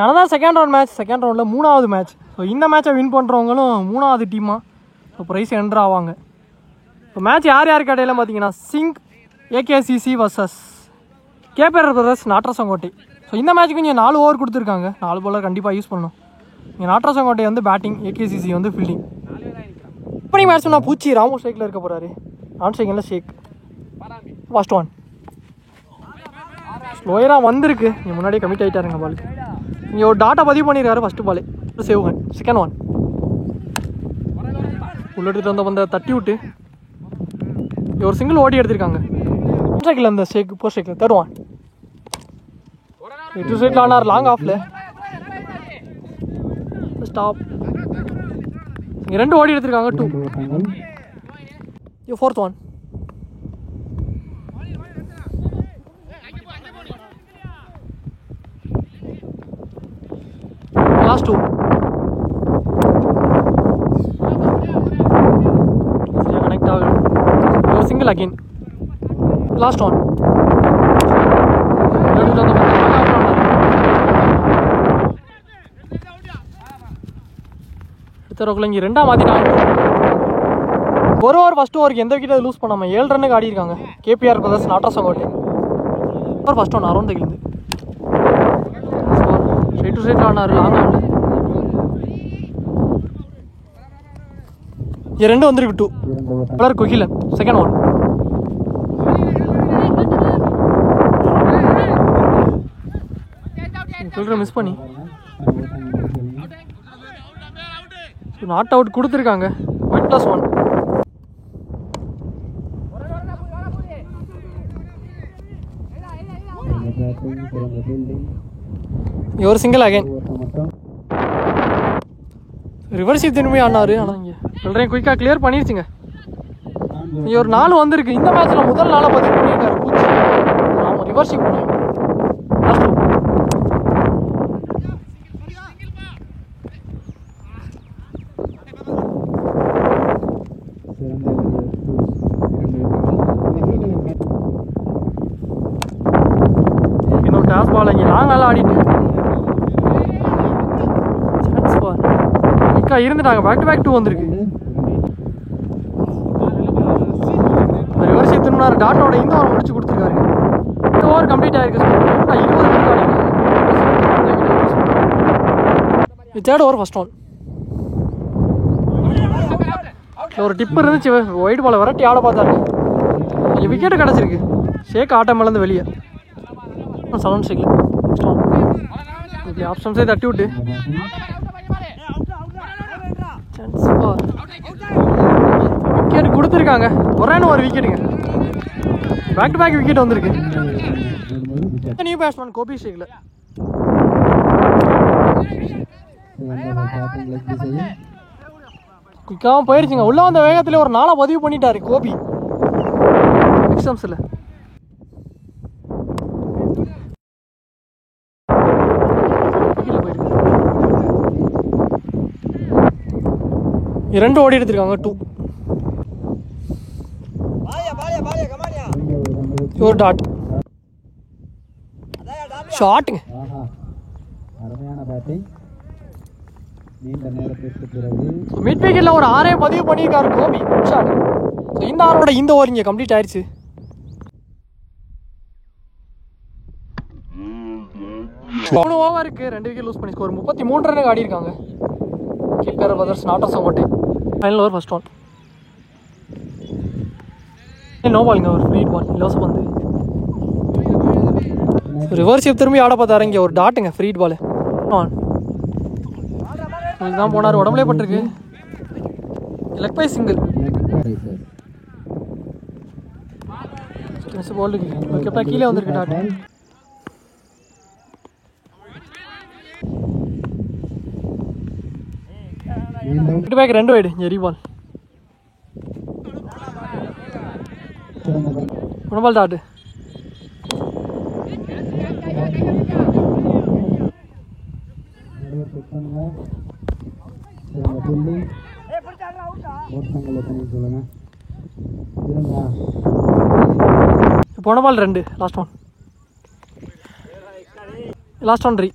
அதான் second round match. Second ரவுண்டில் 3வது மேட்ச். ஸோ இந்த மேட்சை வின் பண்ணுறவங்களும் 3வது டீமாக ஸோ ப்ரைஸ் என்ட்ரு ஆவாங்க. இப்போ மேட்ச் யார் யாருக்கு இடையில பார்த்தீங்கன்னா Singh AKCC versus KPR brothers Natarasankottai. So இந்த மேட்ச்சுக்கு இங்கே 4 ஓவர் கொடுத்துருக்காங்க. 4 பாலர் கண்டிப்பாக யூஸ் பண்ணணும். இங்கே நாட்ரசங்கோட்டை வந்து பேட்டிங், ஏகேசிசி வந்து ஃபீல்டிங். ஓப்பனிங் மேட்ச் நான் பூச்சி ராமு ஸ்ட்ரைக்கில் இருக்க போகிறாரு. நான் ஸ்ட்ரைக்கில் ஷேக். ஃபர்ஸ்ட் ஒன் ஸ்லோயராக வந்திருக்கு. இங்கே முன்னாடியே கமிட் ஆகிட்டாருங்க பாலுக்கு. இங்கே ஒரு டாட்டா பதிவு பண்ணியிருக்காரு first ball. Save. Second one உள்ள எடுத்துகிட்டு வந்த பந்த தட்டி விட்டு ஒரு சிங்கிள் ஓடி எடுத்திருக்காங்க. ஸ்ட்ரைக்கில் அந்த ஷேக் போஸ்ட் ஸ்ட்ரைக்கில். தேர்ட் ஒன் 2 ஸ்ட்ரைக்கில் ஆனார் லாங் ஆஃபில். ஸ்டாப். இங்கே 2 ஓடி எடுத்திருக்காங்க. 2. ஃபோர்த் ஒன் லாஸ்ட் 2 கனெக்ட் ஆகுது. ஒரு சிங்கிள் அகெயின். லாஸ்ட் ஒன் எடுத்தவர்கள் இங்கே 2ஆம் மாற்றினாங்க. ஒரு ஓவர் ஃபஸ்ட் ஓவருக்கு எந்த விக்கெட்டை லூஸ் பண்ணாமல் 7 ரன்னுக்கு ஆடி இருக்காங்க கேபிஆர் பிரதர்ஸ் நாட்ரசங்கோட்டை. ஒரு ஃபஸ்ட் ஒன் அரௌண்ட் கிழிந்து ஸ்ட்ரைட் டு ஸ்ட்ரைட் ஆனார் லாங் ஆனில். இங்கே 2 வந்துருக்கு. 2 கலர் கொகிலன். செகண்ட் ஒன் சொல்கிற மிஸ் பண்ணி நாட் அவுட் கொடுத்துருக்காங்க. ஒயிட் +1. ஒரு சிங்கிள் அகைன். ரிவர்ஸ் திரும்பி ஆனாரு. ஆனால் இங்கே சொல்கிறேன் குயிக்காக கிளியர் பண்ணிருச்சுங்க. இங்கே ஒரு 4 வந்திருக்கு. இந்த மேட்ச்சில் முதல் 4 பதிவு பண்ணியிருக்காரு பூச்சி. ஆமாம் ரிவர்ஸ் பண்ணி இன்னொரு டாஸ் பால் இங்கே நாங்கள் ஆடிட்டு சான்ஸ் பால் குயிக்காக இருந்துட்டாங்க. பேக் டு பேக் 2 வந்திருக்கு. ரிவர்ஸ் திரும்பினார். டாட்டோட இந்த ஓவர் முடிச்சு கொடுத்துருக்காரு. 2 ஓவர் கம்ப்ளீட் ஆயிருக்கு. 20 தேர்ட் ஓவர் ஃபர்ஸ்ட் ஒன். ஒரு டிப்பர் இருந்துச்சு. ஒயிட் பாலை விரட்டி ஆட பார்த்தாரு. கொஞ்சம் விக்கெட்டு கிடச்சிருக்கு. ஷேக் ஆட்டம் மேலேருந்து வெளியே. சவுண்ட் ஷேக்கில் இப்படி ஆப்ஷன்ஸே தட்டி விட்டு விக்கெட் கொடுத்துருக்காங்க. ஒரு விக்கெட்டுங்க. பேக் டு பேக் விக்கெட் வந்திருக்கு. நியூ பேட்ஸ்மேன் கோபி ஷேக்கில் குயிக்காகவும் போயிடுச்சுங்க. உள்ளே வந்த வேகத்தில் ஒரு 4 பதிவு பண்ணிட்டாரு கோபி எக்ஸாம்ஸில். இரண்டு ஓடி எடுத்திருக்காங்க. 2 ஒரு டாட் ஷாட்டுங்க. மிட் விக்கெட்ல ஒரு 6 பதிவு பண்ணியிருக்காரு கோபி. ஷாட். இந்த ஆரோட இந்த ஓவர் இங்கே கம்ப்ளீட் ஆயிடுச்சு. மூணு ஓவருக்கு 2 விக்கெட் லூஸ் பண்ணி ஸ்கோர் 33 ரன்னுக்கு ஆடி இருக்காங்க KPR brothers Natarasankottai. Final over first one. No பாலுங்க. ஒரு ஃப்ரீ பால் இலவச பந்து. ரிவர்ஸ் திரும்பி ஆட பார்த்தாரு. இங்கே ஒரு டாட்டுங்க ஃப்ரீ பால். தான் போனார். உடம்புலே பட்டிருக்கு. Leg bye single. பாலுக்கு கீழே வந்திருக்கு டாட். Back 2 wide. எரி பால். உடம்பால் டாட்டு. போன பால் 2. Last one 3.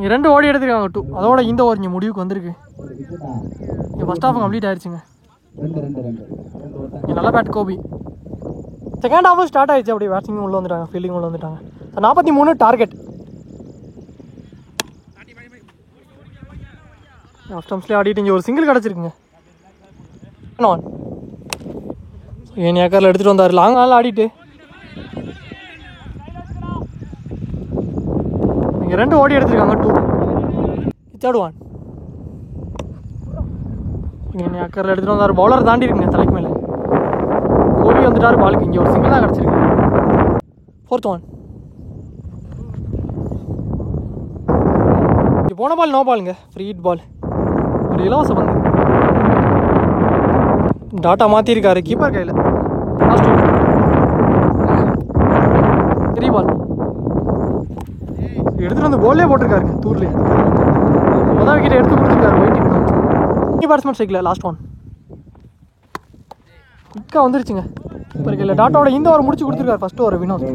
இங்கே 2 ஓடி எடுத்துருக்காங்க 2. அதோட இந்த ஓவர் இங்கே முடிவுக்கு வந்திருக்கு. இங்கே ஃபஸ்ட் ஹாஃப் கம்ப்ளீட் ஆயிடுச்சுங்க. இங்கே நல்ல பேட் கோபி. செகண்ட் ஹாஃபும் ஸ்டார்ட் ஆயிடுச்சு. அப்படி பேட்ஸிங்கும் உள்ளே வந்துட்டாங்க, ஃபீல்டிங் உள்ளே வந்துட்டாங்க. 43 டார்கெட். ஆஃப் ஸ்டம்ப்ஸ்லேயே ஆடிட்டு இங்கே ஒரு சிங்கிள் கிடச்சிருக்குங்க. ஆன் ஏன் ஏக்கரில் எடுத்துகிட்டு வந்தார். லாங் நாள் ஆடிட்டு இங்கே 2 ஓடி எடுத்துருக்காங்க 2. தேர்ட் ஒன் ஏன் ஏக்கரில் எடுத்துகிட்டு வந்தார். பவுலர் தாண்டி இருக்குங்க தலைக்கு மேலே. கோபி வந்துட்டார். பாலுக்கு இங்கே ஒரு சிங்கிள் தான் கிடச்சிருக்கு. Fourth one. இங்கே போன பால் நோ பாலுங்க, ஃப்ரீ ஹிட் பால். ஒரு இலவச பந்து. டாட்டா மாற்றிருக்காரு கீப்பர் கையில். லாஸ்ட் 3 பால் எடுத்துகிட்டு வந்து போலே போட்டிருக்காருங்க தூர்லேயே. மொதல் விக்கெட் எடுத்து கொடுத்துருக்காரு வெயிட்டிங். பேட்ஸ்மேன் ஸ்ட்ரைக்கில் லாஸ்ட் ஒன். குயிக்காக வந்துருச்சுங்க கீப்பர் கையில். டாட்டாவோட இந்த ஓவர் முடிச்சு கொடுத்துருக்காரு. First over Vinod.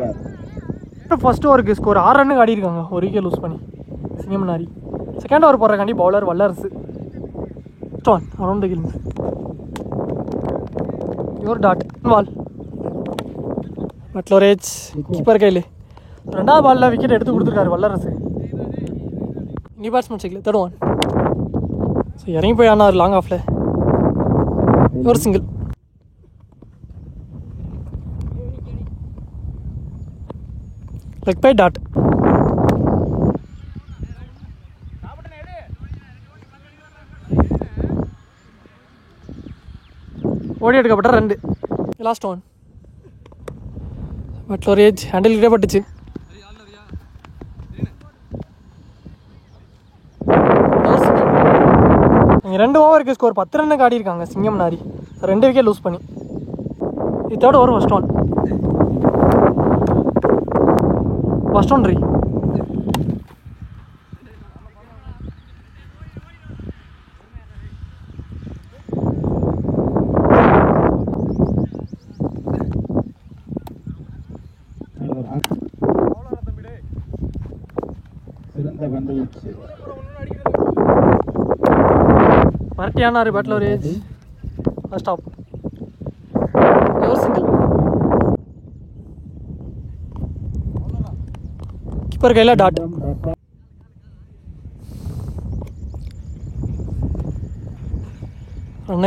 ஃபஸ்ட் ஓவருக்கு ஸ்கோர் 6 ரன்னுக்கு ஆடி இருக்காங்க. ஒரு விக்கெட் லூஸ் பண்ணி சிங்கம்னாரி. செகண்ட் ஓவர் போடுறக்காண்டி bowler Vallarasu. Stone around the kill. Your dot ball. மெட்லோரேஜ் கீப்பர் கையில். 2வது பாலில் விக்கெட் எடுத்து கொடுத்துருக்காரு வல்லரசு. நியூ பேட்ஸ்மேன் ஸ்ட்ரைக்கில் தேர்ட் ஒன். ஸோ இறங்கி போய் ஆனார் லாங் ஆஃபில். ஒரு சிங்கிள். Leg by dot. ஓடி எடுக்கப்பட்ட 2. Last one. மெட்லோரேஜ் ஹேண்டில் கிட்டே பட்டுச்சு. இங்கே 2 ஓவருக்கு ஸ்கோர் 10 ரன்னுக்கு ஆடி இருக்காங்க சிங்கம் நாரி. 2 விக்கெட் லூஸ் பண்ணி. இது third over first one. First one ரீ. பரட்டியானார் பேட்லோரேஜ். ஃபர்ஸ்ட் ஆஃப் ஒரு சிங்கிள். கீப்பர் கையில் டாட்.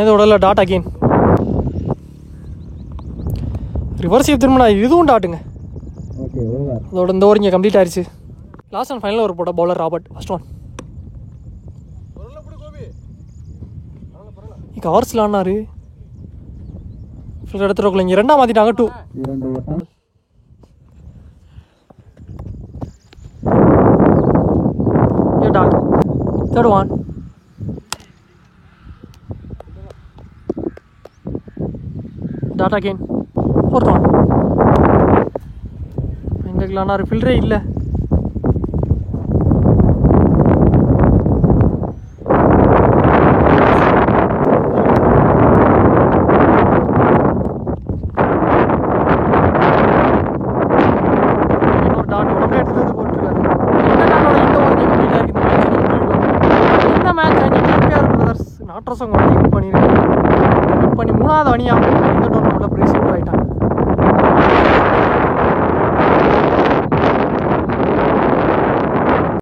இதோட டாட் அகெயின். ரிவர்ஸ் திரும்பினா இதுவும் டாட்டுங்க. அதோட இந்த ஓவர் இங்கே கம்ப்ளீட் ஆயிடுச்சு. லாஸ்ட் அண்ட் ஃபைனல் ஓவர் போட்ட பவுலர் ராபர்ட். First one. கவர்ஸில் ஆனார். ஃபுல் எடுத்துருக்குள்ள இங்கே 2 மாற்றிட்டாங்க 2. Dot. Third one. Dot again. Fourth one. எங்களுக்கு ஆனார். ஃபில்டரே இல்லை. நாட்ரசம் வின் பண்ணியிருக்காங்க. வின் பண்ணி 3வது அணியாக